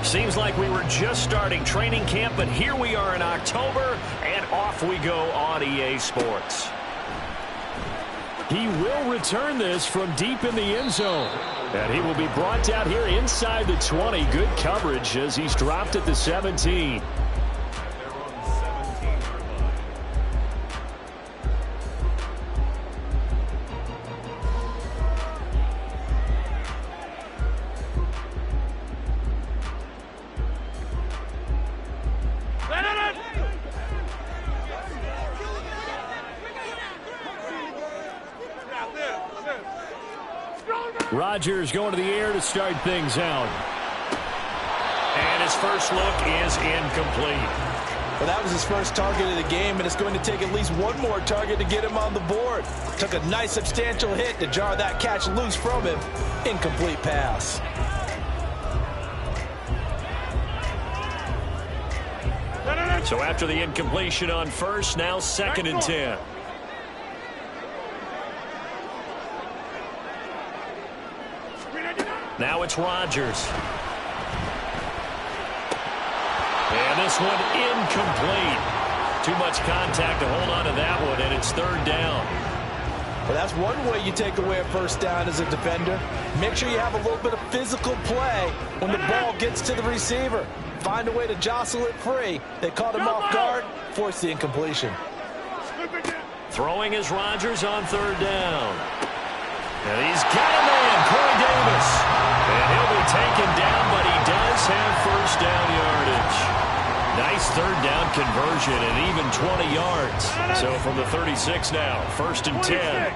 Seems like we were just starting training camp, but here we are in October, and off we go on EA Sports. He will return this from deep in the end zone. And he will be brought down here inside the 20. Good coverage as he's dropped at the 17. Rodgers going to the air to start things out. And his first look is incomplete. Well, that was his first target of the game, and it's going to take at least one more target to get him on the board. Took a nice substantial hit to jar that catch loose from him. Incomplete pass. So after the incompletion on first, now 2nd and 10. Now it's Rodgers. And this one incomplete. Too much contact to hold on to that one, and it's 3rd down. Well, that's one way you take away a first down as a defender. Make sure you have a little bit of physical play when the ball gets to the receiver. Find a way to jostle it free. They caught him off guard, forced the incompletion. Throwing is Rodgers on 3rd down. And he's got a man, Corey Davis. And he'll be taken down, but he does have first down yardage. Nice 3rd down conversion and even 20 yards. So from the 36 now, 1st and 10.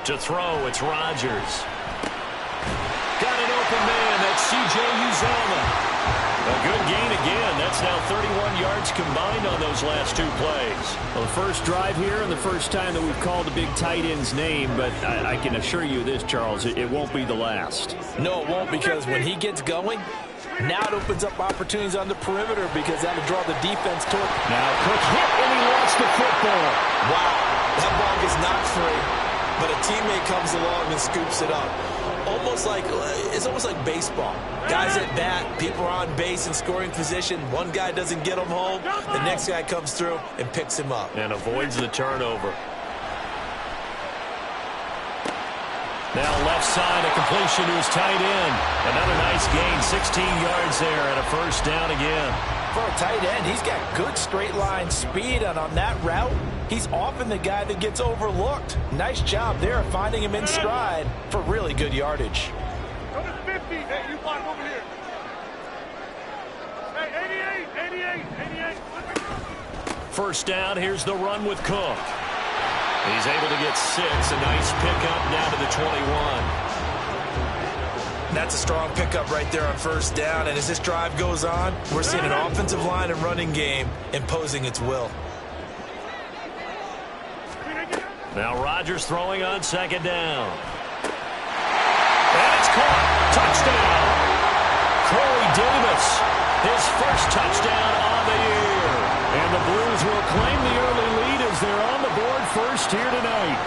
To throw, it's Rodgers. Got an open man, that's C.J. Uzomah. A good gain again. That's now 31 yards combined on those last 2 plays. Well, the first drive here and the first time that we've called a big tight end's name, but I can assure you this, Charles, it won't be the last. No, it won't, because when he gets going, now it opens up opportunities on the perimeter because that'll draw the defense toward. Now, quick hit, and he lost the football. Wow, that ball gets knocked free, but a teammate comes along and scoops it up. It's almost like baseball. Guys at bat, people are on base in scoring position. One guy doesn't get him home. The next guy comes through and picks him up. And avoids the turnover. Now left side, a completion to his tight end. Another nice gain, 16 yards there, and a first down again. For a tight end, he's got good straight line speed, and on that route, he's often the guy that gets overlooked. Nice job there of finding him in stride for really good yardage. Number 50, hey, you block over here. Hey, 88. First down, here's the run with Cook. He's able to get 6, a nice pickup down to the 21. That's a strong pickup right there on first down, and as this drive goes on, we're seeing an offensive line and running game imposing its will. Now Rodgers throwing on 2nd down. And it's caught. Touchdown. Corey Davis, his first touchdown on the year. And the Blues will claim the early lead as they're on the board first here tonight.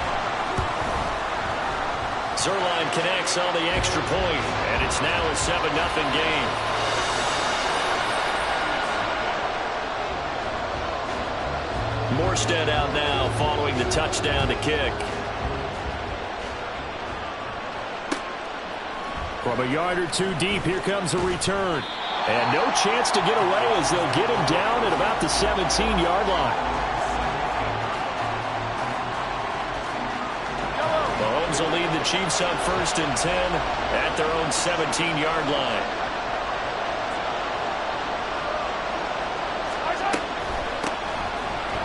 Zerline connects on the extra point, and it's now a 7-0 game. Morstead out now following the touchdown to kick. From a yard or 2 deep, here comes a return. And no chance to get away as they'll get him down at about the 17-yard line. Mahomes will lead the Chiefs on 1st and 10 at their own 17-yard line.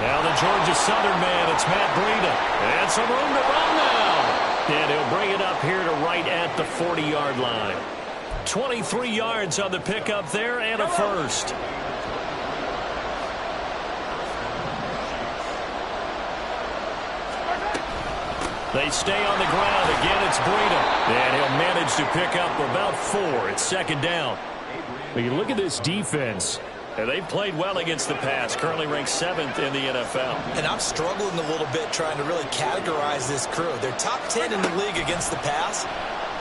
Now the Georgia Southern man, it's Matt Breida. And some room to run now. And he'll bring it up here to right at the 40-yard line. 23 yards on the pickup there and a first. They stay on the ground. Again, it's Breida. And he'll manage to pick up about 4. It's 2nd down. When you look at this defense, and they've played well against the pass, currently ranked 7th in the NFL. And I'm struggling a little bit trying to really categorize this crew. They're top 10 in the league against the pass,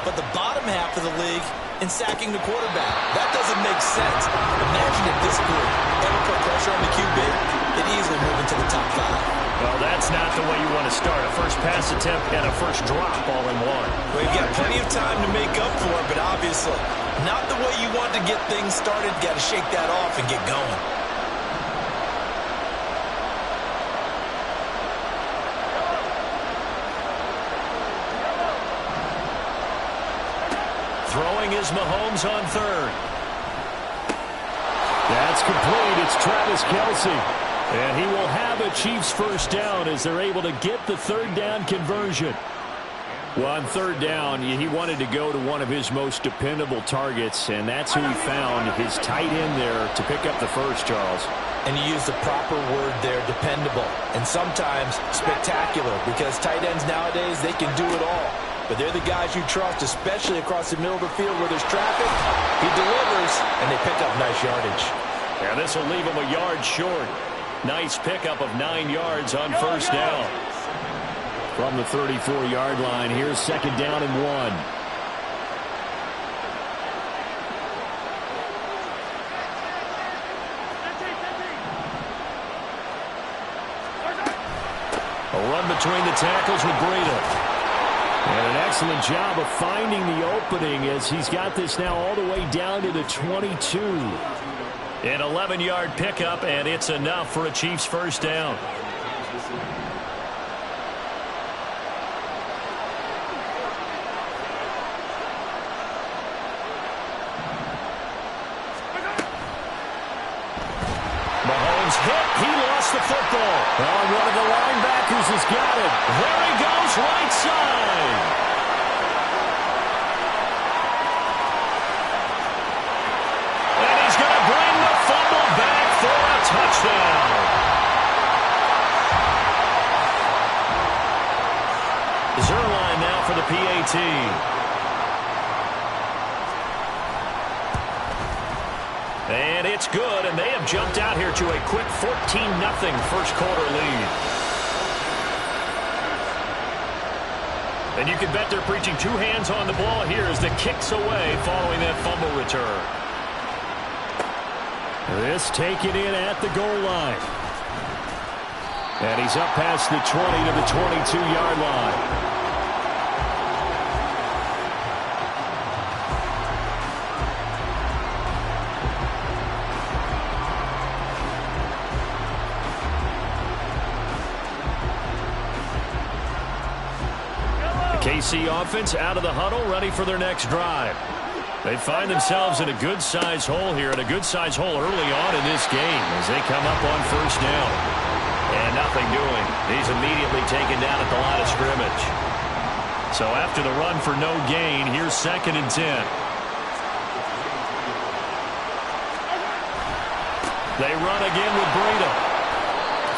but the bottom half of the league in sacking the quarterback. That doesn't make sense. Imagine if this group ever put pressure on the QB, it easily move into the top 5. Well, that's not the way you want to start. A first pass attempt and a first drop all in one. Well, you've got plenty of time to make up for it, but obviously not the way you want to get things started. Got to shake that off and get going. Throwing is Mahomes on third. That's complete. It's Travis Kelce. And he will have a Chiefs first down as they're able to get the third down conversion. Well, on third down, he wanted to go to one of his most dependable targets, and that's who he found, his tight end there, to pick up the first, Charles. And you use the proper word there, dependable, and sometimes spectacular, because tight ends nowadays, they can do it all. But they're the guys you trust, especially across the middle of the field where there's traffic. He delivers, and they pick up nice yardage. Yeah, this will leave him a yard short. Nice pickup of 9 yards on first down. From the 34-yard line, here's second down and 1. A run between the tackles with Breida. And an excellent job of finding the opening as he's got this now all the way down to the 22. An 11-yard pickup, and it's enough for a Chiefs first down. Mahomes hit. He lost the football. Oh, one of the linebackers has got it. There he goes, right side. Touchdown. Zerline now for the PAT. And it's good, and they have jumped out here to a quick 14-0 first quarter lead. And you can bet they're preaching two hands on the ball here as the kick's away following that fumble return. This taken in at the goal line. And he's up past the 20 to the 22-yard line. The KC offense out of the huddle, ready for their next drive. They find themselves in a good-sized hole here, and a good-sized hole early on in this game as they come up on first down. And nothing doing. He's immediately taken down at the line of scrimmage. So after the run for no gain, here's 2nd and 10. They run again with Breida.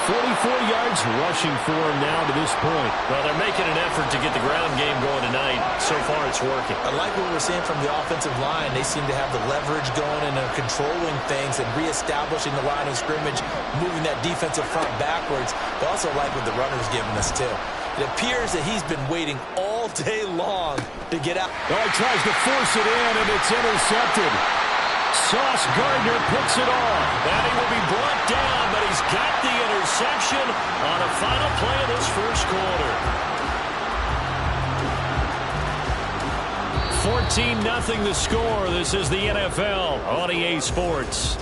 44 yards rushing for him now to this point. Well, they're making an effort to get the ground game going tonight. So far, it's working. I like what we're seeing from the offensive line. They seem to have the leverage going and are controlling things and reestablishing the line of scrimmage, moving that defensive front backwards. They also like what the runner's giving us, too. It appears that he's been waiting all day long to get out. Oh, he tries to force it in, and it's intercepted. Sauce Gardner picks it off. And he will be brought down, but he's got the interception on a final play of this first quarter. 14-0 the score. This is the NFL on EA Sports.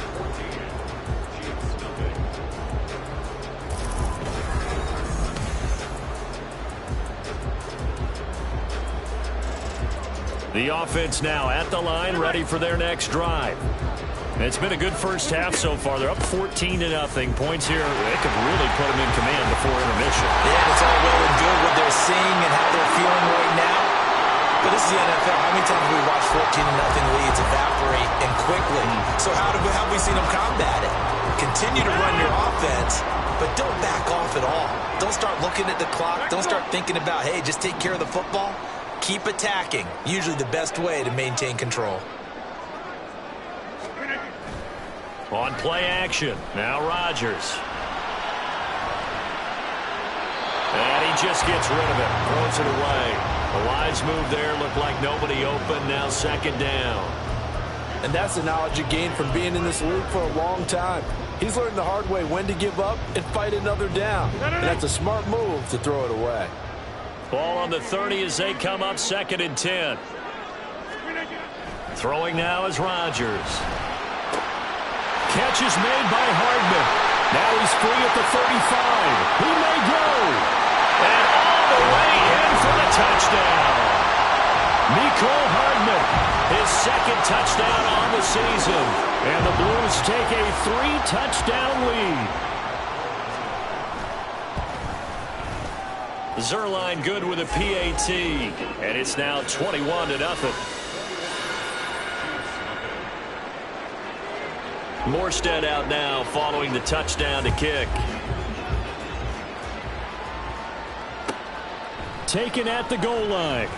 The offense now at the line, ready for their next drive. It's been a good first half so far. They're up 14-0. Points here, they could really put them in command before intermission. Yeah, it's all well and good what they're seeing and how they're feeling right now. But this is the NFL. How many times have we watched 14-0 leads evaporate and quickly? So how have we seen them combat it? Continue to run your offense, but don't back off at all. Don't start looking at the clock. Don't start thinking about, hey, just take care of the football. Keep attacking. Usually the best way to maintain control. On play action, now Rodgers. And he just gets rid of it, throws it away. A wise move there. Looked like nobody open. Now second down. And that's the knowledge you gain from being in this league for a long time. He's learned the hard way when to give up and fight another down. And that's a smart move to throw it away. Ball on the 30 as they come up 2nd and 10. Throwing now is Rodgers. Catch is made by Hardman. Now he's free at the 35. He may go. And all the way in for the touchdown. Mecole Hardman. His 2nd touchdown on the season. And the Blues take a 3-touchdown lead. Zerline good with a PAT. And it's now 21-0. Morstead out now following the touchdown to kick. Taken at the goal line.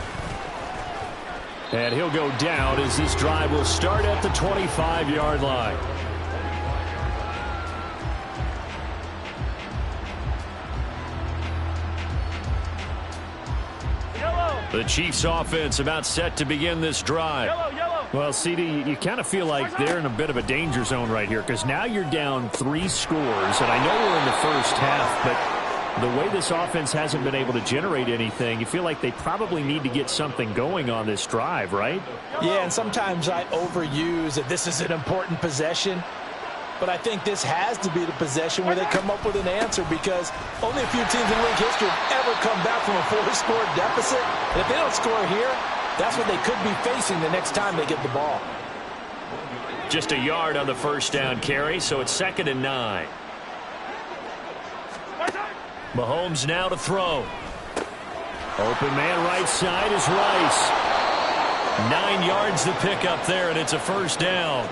And he'll go down as this drive will start at the 25-yard line. The Chiefs offense about set to begin this drive. Well, CD, you kind of feel like they're in a bit of a danger zone right here because now you're down 3 scores. And I know we're in the first half, but the way this offense hasn't been able to generate anything, you feel like they probably need to get something going on this drive, right? Yeah, and sometimes I overuse that this is an important possession. But I think this has to be the possession where they come up with an answer because only a few teams in league history have ever come back from a 4-score deficit. And if they don't score here, that's what they could be facing the next time they get the ball. Just a yard on the first down carry, so it's 2nd and 9. Mahomes now to throw. Open man right side is Rice. 9 yards to pick up there, and it's a first down.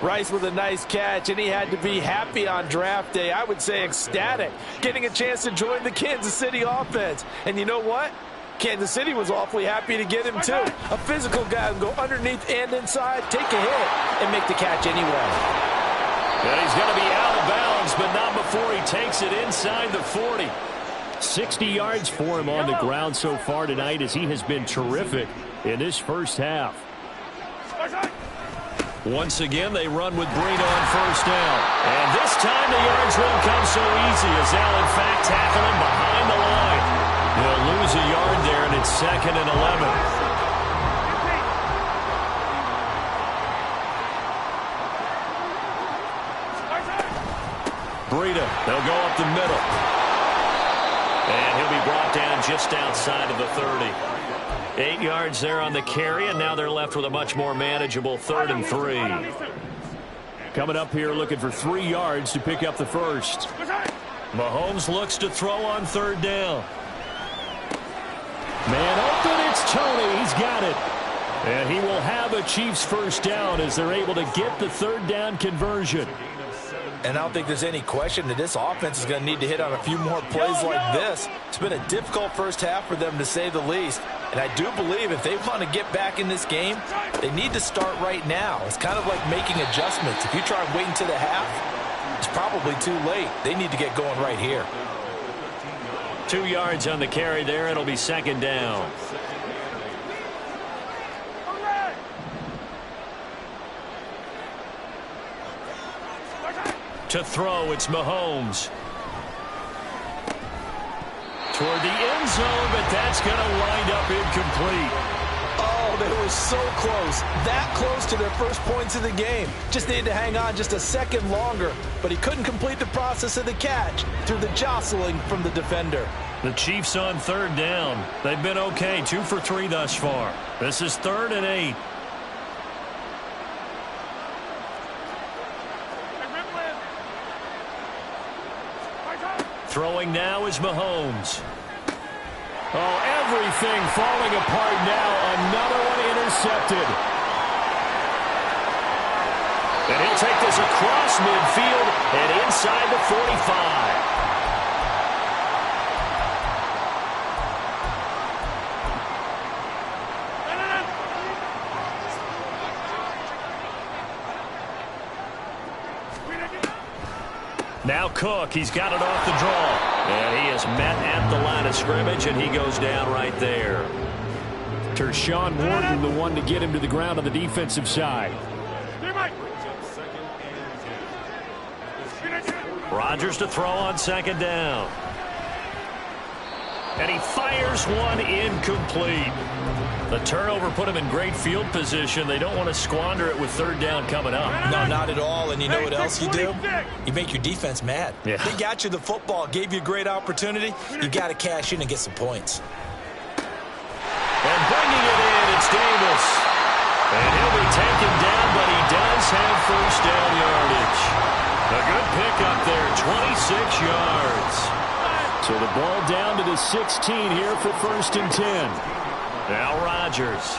Rice with a nice catch, and he had to be happy on draft day. I would say ecstatic, getting a chance to join the Kansas City offense. And you know what? Kansas City was awfully happy to get him, too. A physical guy who can go underneath and inside, take a hit, and make the catch anyway. And he's going to be out of bounds, but not before he takes it inside the 40. 60 yards for him on the ground so far tonight as he has been terrific in this first half. Once again, they run with Breida on first down. And this time the yards won't come so easy as they'll, in fact, tackle him behind the line. They'll lose a yard there, and it's 2nd and 11. Breida, they'll go up the middle. And he'll be brought down just outside of the 30. 8 yards there on the carry, and now they're left with a much more manageable 3rd and 3. Coming up here looking for 3 yards to pick up the first. Mahomes looks to throw on 3rd down. Man open, it's Tony. He's got it. And he will have a Chiefs first down as they're able to get the 3rd down conversion. And I don't think there's any question that this offense is going to need to hit on a few more plays like this. It's been a difficult first half for them, to say the least. And I do believe if they want to get back in this game, they need to start right now. It's kind of like making adjustments. If you try and wait until the half, it's probably too late. They need to get going right here. 2 yards on the carry there. It'll be 2nd down. To throw, it's Mahomes. Toward the end zone, but that's going to wind up incomplete. Oh, they were so close. That close to their first points of the game. Just needed to hang on just a second longer, but he couldn't complete the process of the catch through the jostling from the defender. The Chiefs on 3rd down. They've been okay, 2 for 3 thus far. This is 3rd and 8. Throwing now is Mahomes. Oh, everything falling apart now. Another one intercepted. And he'll take this across midfield and inside the 45. Now Cook, he's got it off the draw. And he is met at the line of scrimmage, and he goes down right there. Tershawn Wharton, the one to get him to the ground on the defensive side. Rodgers to throw on second down. And he fires one incomplete. The turnover put him in great field position. They don't want to squander it with third down coming up. No, not at all. And you know what else you do? You make your defense mad. Yeah. They got you the football, gave you a great opportunity. You got to cash in and get some points. And bringing it in, it's Davis. And he'll be taken down, but he does have first down yardage. A good pickup there, 26 yards. So the ball down to the 16 here for 1st and 10. Now Rodgers.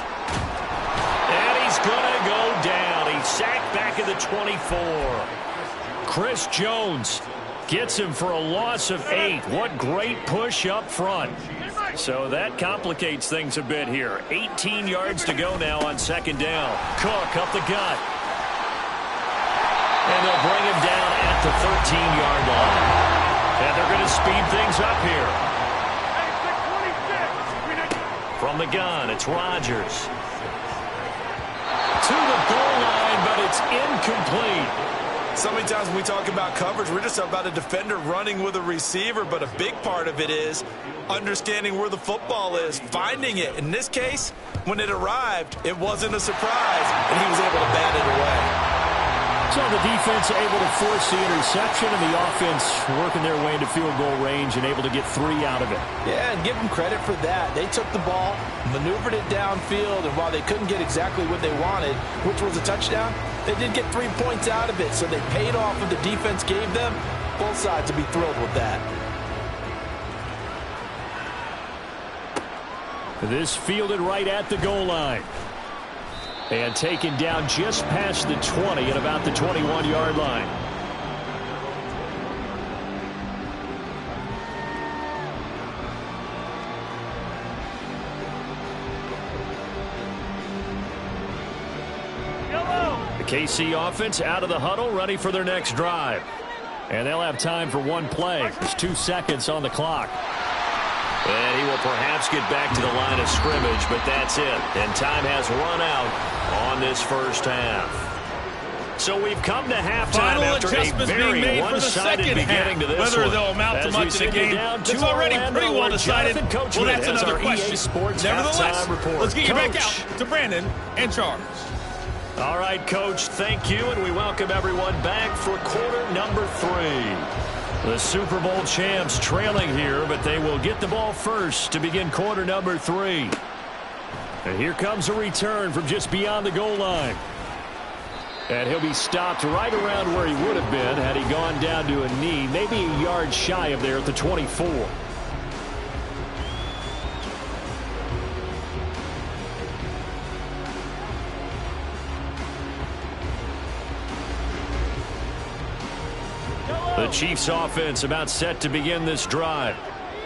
And he's going to go down. He's sacked back at the 24. Chris Jones gets him for a loss of 8. What great push up front. So that complicates things a bit here. 18 yards to go now on second down. Cook up the gut. And they'll bring him down at the 13-yard line. And they're going to speed things up here. From the gun, it's Rodgers. To the goal line, but it's incomplete. So many times when we talk about coverage, we're just about a defender running with a receiver, but a big part of it is understanding where the football is, finding it. In this case, when it arrived, it wasn't a surprise, and he was able to bat it away. So the defense able to force the interception, and the offense working their way into field goal range and able to get 3 out of it. Yeah, and give them credit for that. They took the ball, maneuvered it downfield, and while they couldn't get exactly what they wanted, which was a touchdown, they did get 3 points out of it, so they paid off what the defense gave them. Both sides will be thrilled with that. This fielded right at the goal line. And taken down just past the 20 at about the 21-yard line. The KC offense out of the huddle, ready for their next drive. And they'll have time for one play. There's 2 seconds on the clock. And he will perhaps get back to the line of scrimmage, but that's it. And time has run out on this first half. So we've come to halftime after a very one-sided beginning to this Whether one. they'll amount to much in the game, it's already pretty well decided. Well, that's another question. Nevertheless, let's get you back out to Brandon and Charles. All right, Coach, thank you, and we welcome everyone back for quarter number 3. The Super Bowl champs trailing here, but they will get the ball first to begin quarter number 3. And here comes a return from just beyond the goal line. And he'll be stopped right around where he would have been had he gone down to a knee, maybe a yard shy of there at the 24. The Chiefs offense about set to begin this drive.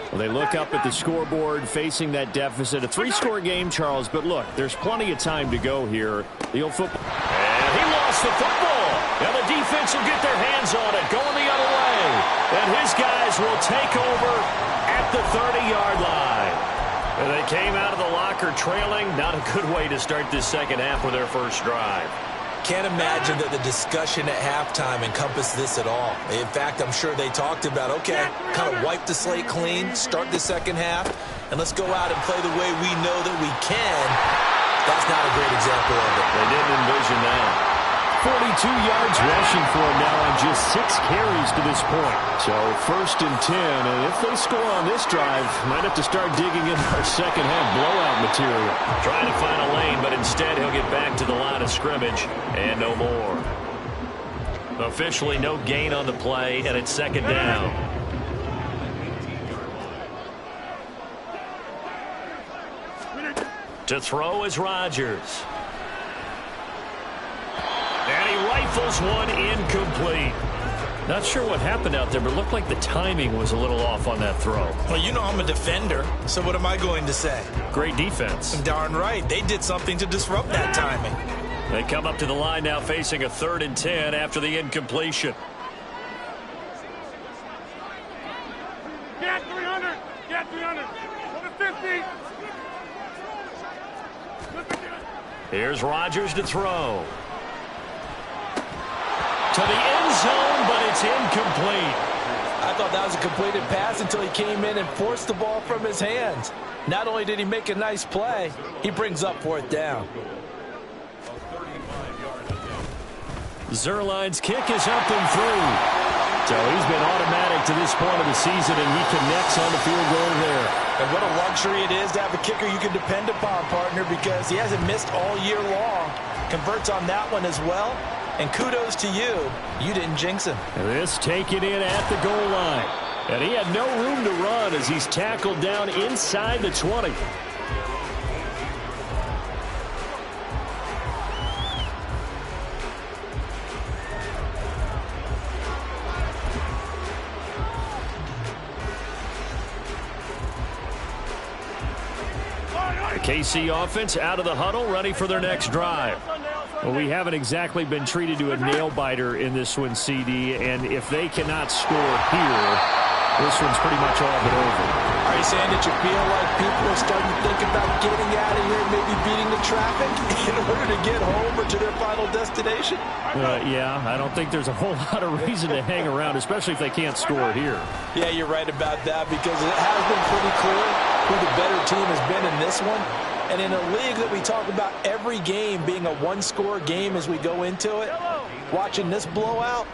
Well, they look up at the scoreboard facing that deficit. A 3-score game, Charles, but look, there's plenty of time to go here. The old football. And he lost the football. And the defense will get their hands on it, going the other way. And his guys will take over at the 30-yard line. And they came out of the locker trailing. Not a good way to start this second half with their first drive. Can't imagine that the discussion at halftime encompassed this at all. In fact, I'm sure they talked about, okay, kind of wipe the slate clean, start the second half, and let's go out and play the way we know that we can. That's not a great example of it. They didn't envision that. 42 yards rushing for him now on just 6 carries to this point. So 1st and 10, and if they score on this drive, might have to start digging into our second half blowout material. Trying to find a lane, but instead he'll get back to the line of scrimmage and no more. Officially no gain on the play, and it's second down. To throw is Rodgers. And he rifles one incomplete. Not sure what happened out there, but it looked like the timing was a little off on that throw. Well, you know I'm a defender, so what am I going to say? Great defense. Darn right. They did something to disrupt that timing. They come up to the line now facing a 3rd and 10 after the incompletion. Here's Rodgers to throw. To the end zone, but it's incomplete. I thought that was a completed pass until he came in and forced the ball from his hands. Not only did he make a nice play, he brings up 4th down. Zerline's kick is up and through. So he's been automatic to this point of the season, and he connects on the field goal there. And what a luxury it is to have a kicker you can depend upon, partner, because he hasn't missed all year long. Converts on that one as well. And kudos to you. You didn't jinx him. This taken in at the goal line. And he had no room to run as he's tackled down inside the 20. The KC offense out of the huddle, ready for their next drive. Well, we haven't exactly been treated to a nail-biter in this one, CD, and if they cannot score here, this one's pretty much all but over. Are you saying that you feel like people are starting to think about getting out of here and maybe beating the traffic in order to get home or to their final destination? Yeah, I don't think there's a whole lot of reason to hang around, especially if they can't score here. Yeah, you're right about that because it has been pretty clear who the better team has been in this one. And in a league that we talk about every game being a one-score game as we go into it, watching this blowout,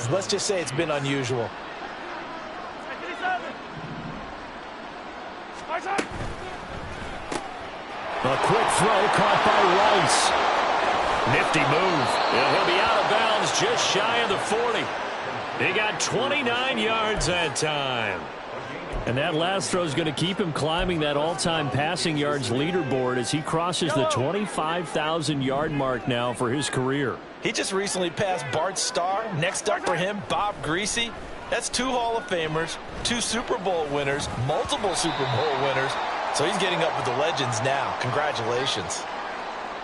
let's just say it's been unusual. A quick throw caught by Rice. Nifty move. And he'll be out of bounds just shy of the 40. He got 29 yards that time. And that last throw is going to keep him climbing that all-time passing yards leaderboard as he crosses the 25,000-yard mark now for his career. He just recently passed Bart Starr. Next up for him, Bob Greasy. That's 2 Hall of Famers, 2 Super Bowl winners, multiple Super Bowl winners. So he's getting up with the legends now. Congratulations.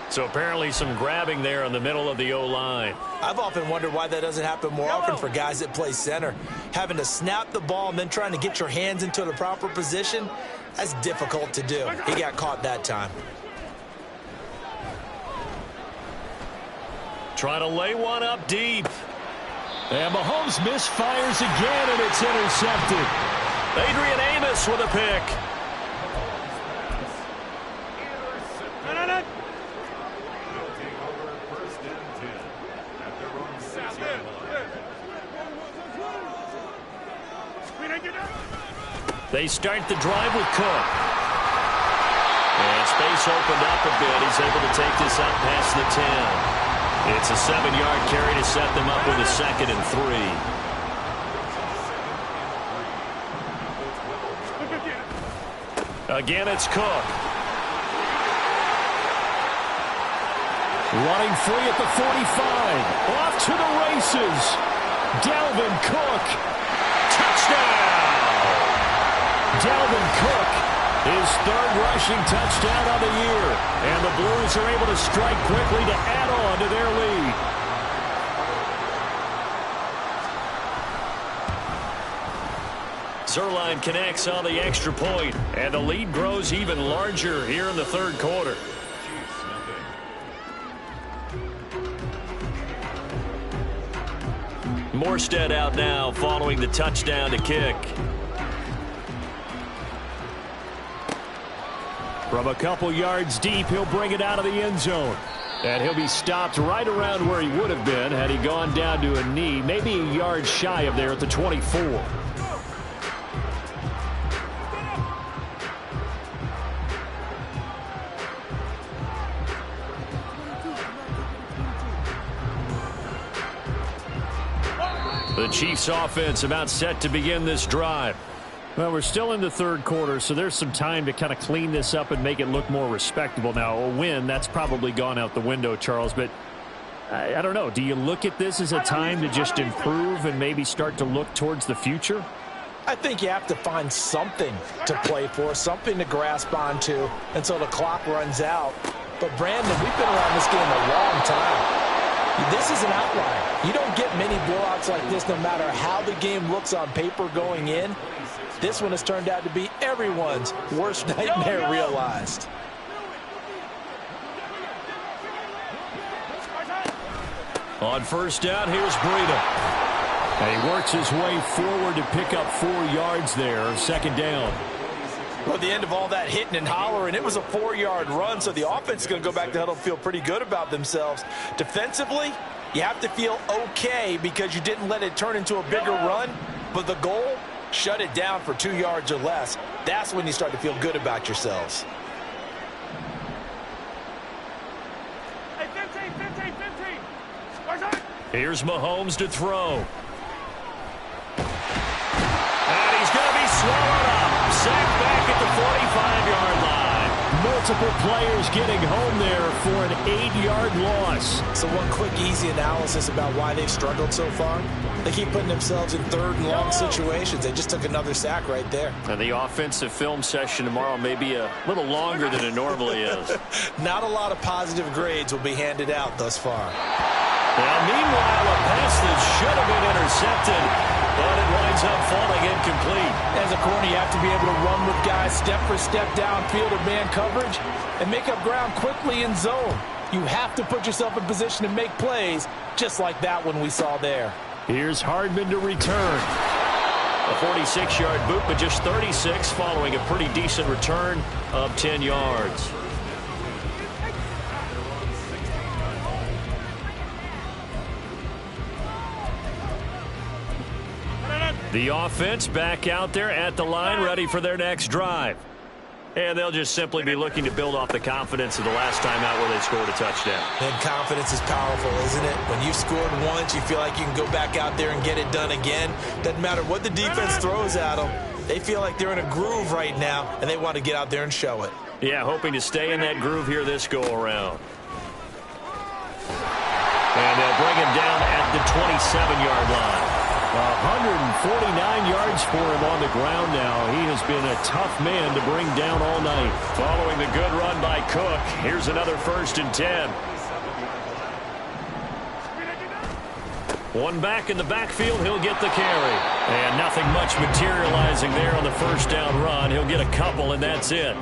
So apparently some grabbing there in the middle of the O-line. I've often wondered why that doesn't happen more often for guys that play center. Having to snap the ball and then trying to get your hands into the proper position, that's difficult to do. He got caught that time. Try to lay one up deep. And Mahomes misfires again, and it's intercepted. Adrian Amos with a pick. They start the drive with Cook. And space opened up a bit. He's able to take this up past the 10. It's a 7-yard carry to set them up with a 2nd and 3. Again, it's Cook. Running free at the 45. Off to the races. Dalvin Cook. Touchdown. Dalvin Cook, his 3rd rushing touchdown of the year. And the Blues are able to strike quickly to add on to their lead. Zerline connects on the extra point, and the lead grows even larger here in the 3rd quarter. Morstead out now following the touchdown to kick. From a couple yards deep, he'll bring it out of the end zone. And he'll be stopped right around where he would have been had he gone down to a knee, maybe a yard shy of there at the 24. The Chiefs offense about set to begin this drive. Well, we're still in the 3rd quarter, so there's some time to kind of clean this up and make it look more respectable. Now, a win, that's probably gone out the window, Charles, but I don't know. Do you look at this as a time to just improve and maybe start to look towards the future? I think you have to find something to play for, something to grasp onto until the clock runs out. But, Brandon, we've been around this game a long time. This is an outlier. You don't get many blowouts like this no matter how the game looks on paper going in. This one has turned out to be everyone's worst nightmare realized. On first down, here's Breida. And he works his way forward to pick up 4 yards there. Second down. Well, at the end of all that hitting and hollering, it was a 4-yard run, so the offense is going to go back to huddle and feel pretty good about themselves. Defensively, you have to feel okay because you didn't let it turn into a bigger run, but the goal, shut it down for 2 yards or less. That's when you start to feel good about yourselves. Here's Mahomes to throw. And he's going to be swallowed up. Sacked back at the 45-yard line. Multiple players getting home there for an 8-yard loss. So one quick, easy analysis about why they've struggled so far. They keep putting themselves in third and long situations. They just took another sack right there. And the offensive film session tomorrow may be a little longer than it normally is. Not a lot of positive grades will be handed out thus far. Now, meanwhile, a pass that should have been intercepted, but it winds up falling incomplete. As a corner, you have to be able to run with guys step for step downfield or man coverage and make up ground quickly in zone. You have to put yourself in position to make plays, just like that one we saw there. Here's Hardman to return. A 46-yard boot, but just 36 following a pretty decent return of 10 yards. The offense back out there at the line, ready for their next drive. And they'll just simply be looking to build off the confidence of the last time out where they scored a touchdown. And confidence is powerful, isn't it? When you've scored once, you feel like you can go back out there and get it done again. Doesn't matter what the defense throws at them. They feel like they're in a groove right now, and they want to get out there and show it. Yeah, hoping to stay in that groove here this go-around. And they'll bring him down at the 27-yard line. 149 yards for him on the ground now. He has been a tough man to bring down all night. Following the good run by Cook, here's another 1st and 10. One back in the backfield, he'll get the carry. And nothing much materializing there on the first down run. He'll get a couple, and that's it.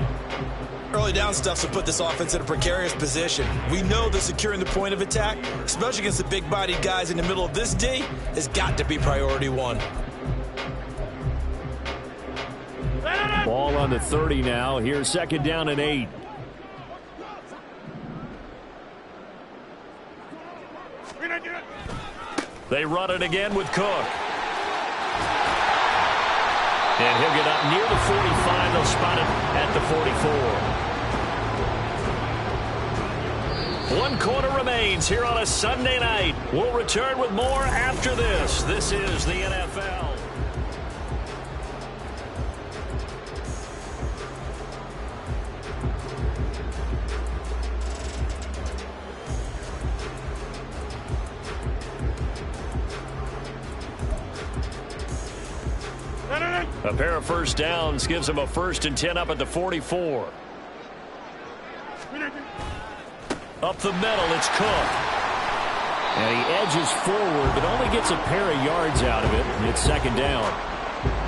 Early down stuff will put this offense in a precarious position. We know that securing the point of attack, especially against the big-bodied guys in the middle of this D, has got to be priority one. Ball on the 30 now. Here's 2nd down and 8. They run it again with Cook. And he'll get up near the 45. They'll spot it at the 44. 1 quarter remains here on a Sunday night. We'll return with more after this. This is the NFL. A pair of first downs gives them a 1st and 10 up at the 44. Up the middle, it's Cook. And he edges forward, but only gets a pair of yards out of it. It's 2nd down.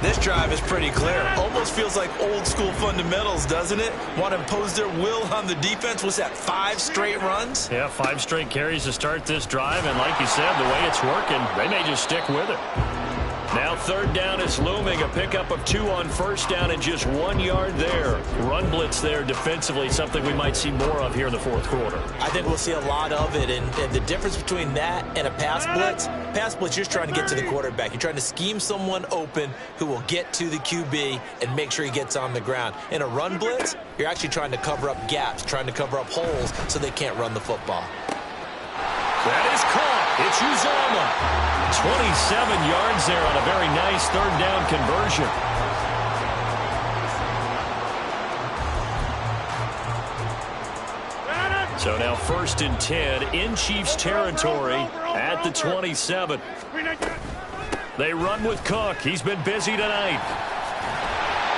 This drive is pretty clear. Almost feels like old school fundamentals, doesn't it? Want to impose their will on the defense. Was that 5 straight runs? Yeah, 5 straight carries to start this drive. And like you said, the way it's working, they may just stick with it. Now 3rd down is looming. A pickup of 2 on 1st down and just 1 yard there. Run blitz there defensively, something we might see more of here in the 4th quarter. I think we'll see a lot of it. And the difference between that and a pass blitz, you're just trying to get to the quarterback. You're trying to scheme someone open who will get to the QB and make sure he gets on the ground. In a run blitz, you're actually trying to cover up gaps, trying to cover up holes so they can't run the football. That is caught. It's Uzomah. 27 yards there on a very nice 3rd down conversion. So now 1st and 10 in Chiefs territory at the 27. They run with Cook. He's been busy tonight.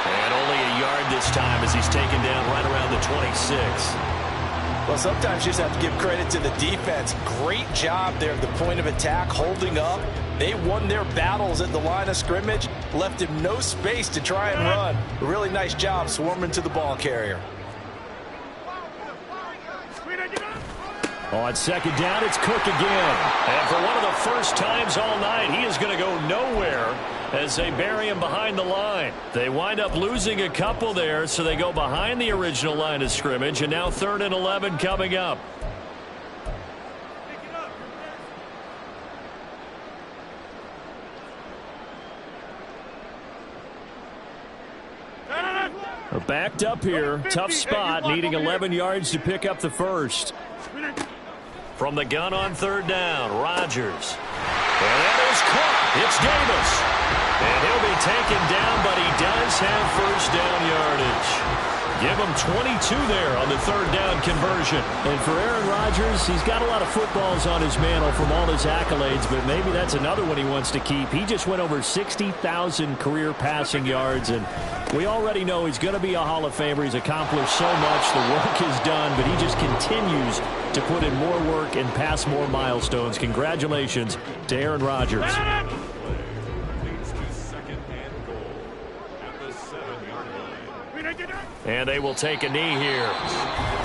And only a yard this time as he's taken down right around the 26. Well, sometimes you just have to give credit to the defense. Great job there at the point of attack, holding up. They won their battles at the line of scrimmage, left him no space to try and run. A really nice job swarming to the ball carrier. On second down, it's Cook again. And for one of the first times all night, he is going to go nowhere as they bury him behind the line. They wind up losing a couple there, so they go behind the original line of scrimmage, and now 3rd and 11 coming up. They're backed up here. Tough spot, needing 11 yards to pick up the first. From the gun on 3rd down, Rodgers. And that is caught. It's Davis. And he'll be taken down, but he does have first down yardage. Give him 22 there on the 3rd down conversion. And for Aaron Rodgers, he's got a lot of footballs on his mantle from all his accolades, but maybe that's another one he wants to keep. He just went over 60,000 career passing yards, and we already know he's going to be a Hall of Famer. He's accomplished so much. The work is done, but he just continues to put in more work and pass more milestones. Congratulations to Aaron Rodgers. And they will take a knee here.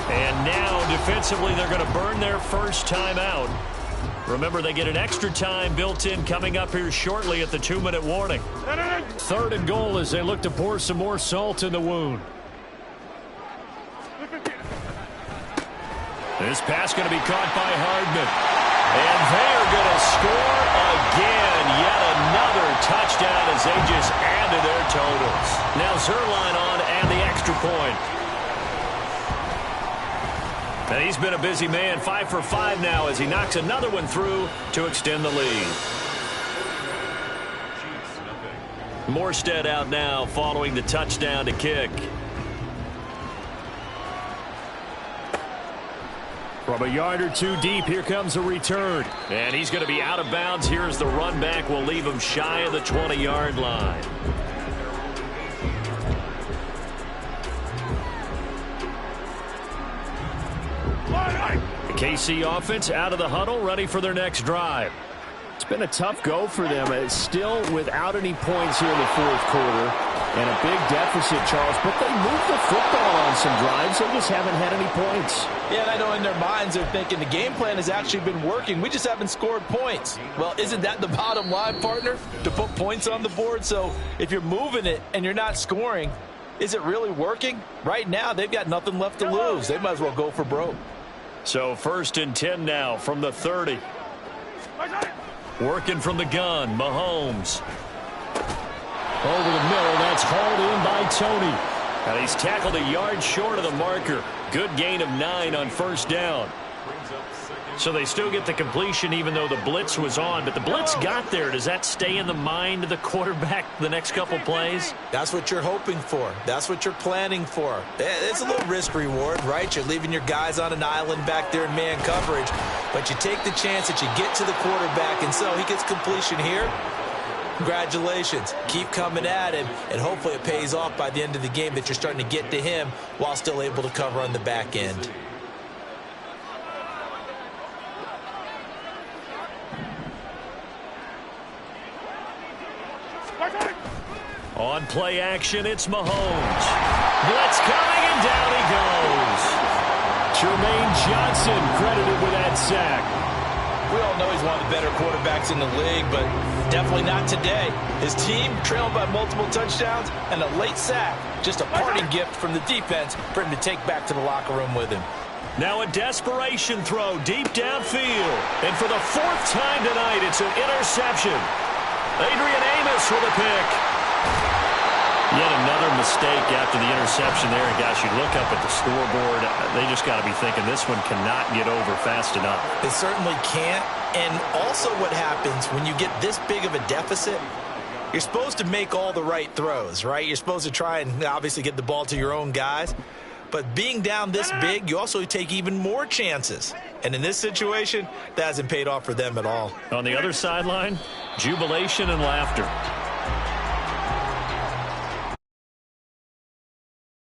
And now, defensively, they're going to burn their first time out. Remember, they get an extra time built in coming up here shortly at the 2-minute warning. 3rd and goal as they look to pour some more salt in the wound. This pass going to be caught by Hardman. And they're going to score again. Yet another touchdown as they just add to their totals. Now Zerline on and the extra point. And he's been a busy man, 5 for 5 now as he knocks another one through to extend the lead. Morstead out now following the touchdown to kick. From a yard or two deep, here comes a return. And he's going to be out of bounds. Here's the run back. Will leave him shy of the 20-yard line. The KC offense out of the huddle, ready for their next drive. It's been a tough go for them. It's still without any points here in the 4th quarter. And a big deficit, Charles. But they moved the football on some drives. They just haven't had any points. Yeah, and I know in their minds they're thinking the game plan has actually been working. We just haven't scored points. Well, isn't that the bottom line, partner? To put points on the board? So if you're moving it and you're not scoring, is it really working? Right now, they've got nothing left to lose. They might as well go for broke. So 1st and 10 now from the 30. Working from the gun, Mahomes. Over the middle, that's hauled in by Tony. And he's tackled a yard short of the marker. Good gain of 9 on 1st down. So they still get the completion even though the blitz was on. But the blitz got there. Does that stay in the mind of the quarterback the next couple plays? That's what you're hoping for. That's what you're planning for. It's a little risk reward, right? You're leaving your guys on an island back there in man coverage. But you take the chance that you get to the quarterback, and so he gets completion here. Congratulations. Keep coming at him, and hopefully it pays off by the end of the game that you're starting to get to him while still able to cover on the back end. On play action, it's Mahomes. Blitz coming, and down he goes. Jermaine Johnson credited with that sack. We all know he's one of the better quarterbacks in the league, but definitely not today. His team trailing by multiple touchdowns and a late sack. Just a parting gift from the defense for him to take back to the locker room with him. Now a desperation throw deep downfield. And for the 4th time tonight, it's an interception. Adrian Amos with a pick. Yet another mistake after the interception there. And gosh, you look up at the scoreboard, they just got to be thinking this one cannot get over fast enough. It certainly can't. And also what happens when you get this big of a deficit, you're supposed to make all the right throws, right? You're supposed to try and obviously get the ball to your own guys. But being down this big, you also take even more chances. And in this situation, that hasn't paid off for them at all. On the other sideline, jubilation and laughter.